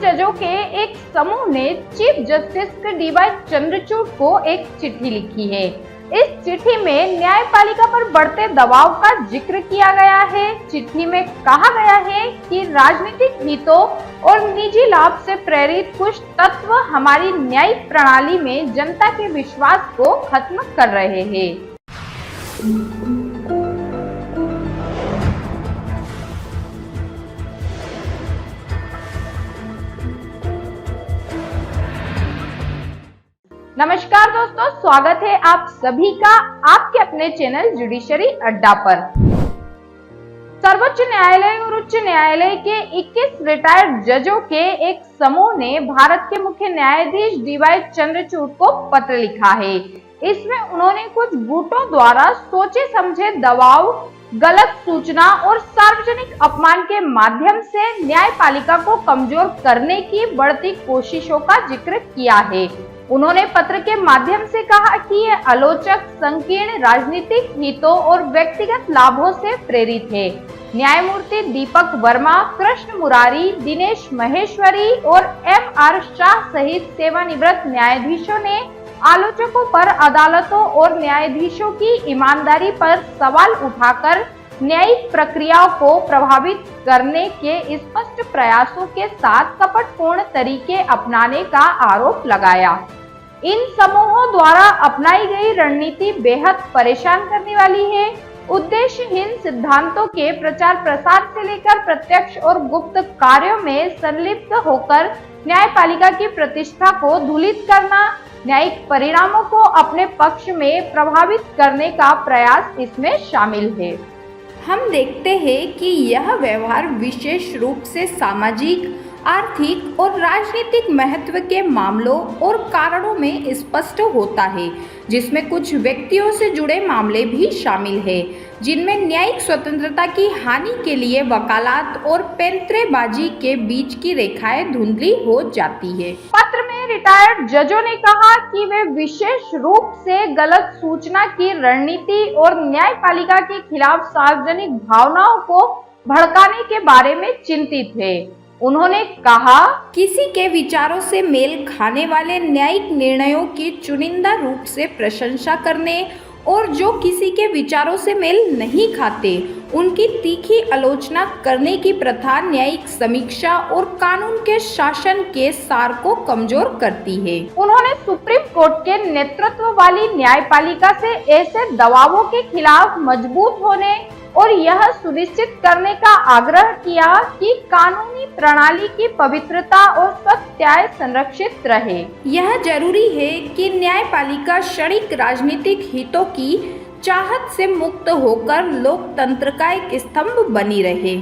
जजों के एक समूह ने चीफ जस्टिस डीवाई चंद्रचूड़ को एक चिट्ठी लिखी है। इस चिट्ठी में न्यायपालिका पर बढ़ते दबाव का जिक्र किया गया है। चिट्ठी में कहा गया है कि राजनीतिक हितों और निजी लाभ से प्रेरित कुछ तत्व हमारी न्यायिक प्रणाली में जनता के विश्वास को खत्म कर रहे हैं। नमस्कार दोस्तों, स्वागत है आप सभी का आपके अपने चैनल जुडिशरी अड्डा पर। सर्वोच्च न्यायालय और उच्च न्यायालय के 21 रिटायर्ड जजों के एक समूह ने भारत के मुख्य न्यायाधीश डीवाई चंद्रचूड़ को पत्र लिखा है। इसमें उन्होंने कुछ गुटों द्वारा सोचे समझे दबाव, गलत सूचना और सार्वजनिक अपमान के माध्यम से न्यायपालिका को कमजोर करने की बढ़ती कोशिशों का जिक्र किया है। उन्होंने पत्र के माध्यम से कहा कि ये आलोचक संकीर्ण राजनीतिक हितों और व्यक्तिगत लाभों से प्रेरित है। न्यायमूर्ति दीपक वर्मा, कृष्ण मुरारी, दिनेश महेश्वरी और एम.आर. शाह सहित सेवानिवृत्त न्यायाधीशों ने आलोचकों पर अदालतों और न्यायाधीशों की ईमानदारी पर सवाल उठाकर न्यायिक प्रक्रियाओं को प्रभावित करने के स्पष्ट प्रयासों के साथ कपटपूर्ण तरीके अपनाने का आरोप लगाया। इन समूहों द्वारा अपनाई गई रणनीति बेहद परेशान करने वाली है। उद्देश्यहीन सिद्धांतों के प्रचार प्रसार से लेकर प्रत्यक्ष और गुप्त कार्यों में संलिप्त होकर न्यायपालिका की प्रतिष्ठा को धूलित करना, न्यायिक परिणामों को अपने पक्ष में प्रभावित करने का प्रयास इसमें शामिल है। हम देखते हैं कि यह व्यवहार विशेष रूप से सामाजिक, आर्थिक और राजनीतिक महत्व के मामलों और कारणों में स्पष्ट होता है, जिसमें कुछ व्यक्तियों से जुड़े मामले भी शामिल हैं, जिनमें न्यायिक स्वतंत्रता की हानि के लिए वकालत और पैंतरेबाजी के बीच की रेखाएं धुंधली हो जाती है। पत्र में रिटायर्ड जजों ने कहा कि वे विशेष रूप से गलत सूचना की रणनीति और न्यायपालिका के खिलाफ सार्वजनिक भावनाओं को भड़काने के बारे में चिंतित थे। उन्होंने कहा, किसी के विचारों से मेल खाने वाले न्यायिक निर्णयों की चुनिंदा रूप से प्रशंसा करने और जो किसी के विचारों से मेल नहीं खाते उनकी तीखी आलोचना करने की प्रथा न्यायिक समीक्षा और कानून के शासन के सार को कमजोर करती है। उन्होंने सुप्रीम कोर्ट के नेतृत्व वाली न्यायपालिका से ऐसे दबावों के खिलाफ मजबूत होने और यह सुनिश्चित करने का आग्रह किया कि कानूनी प्रणाली की पवित्रता और सत्याय संरक्षित रहे। यह जरूरी है कि न्यायपालिका क्षणिक राजनीतिक हितों की चाहत से मुक्त होकर लोकतंत्र का एक स्तंभ बनी रहे।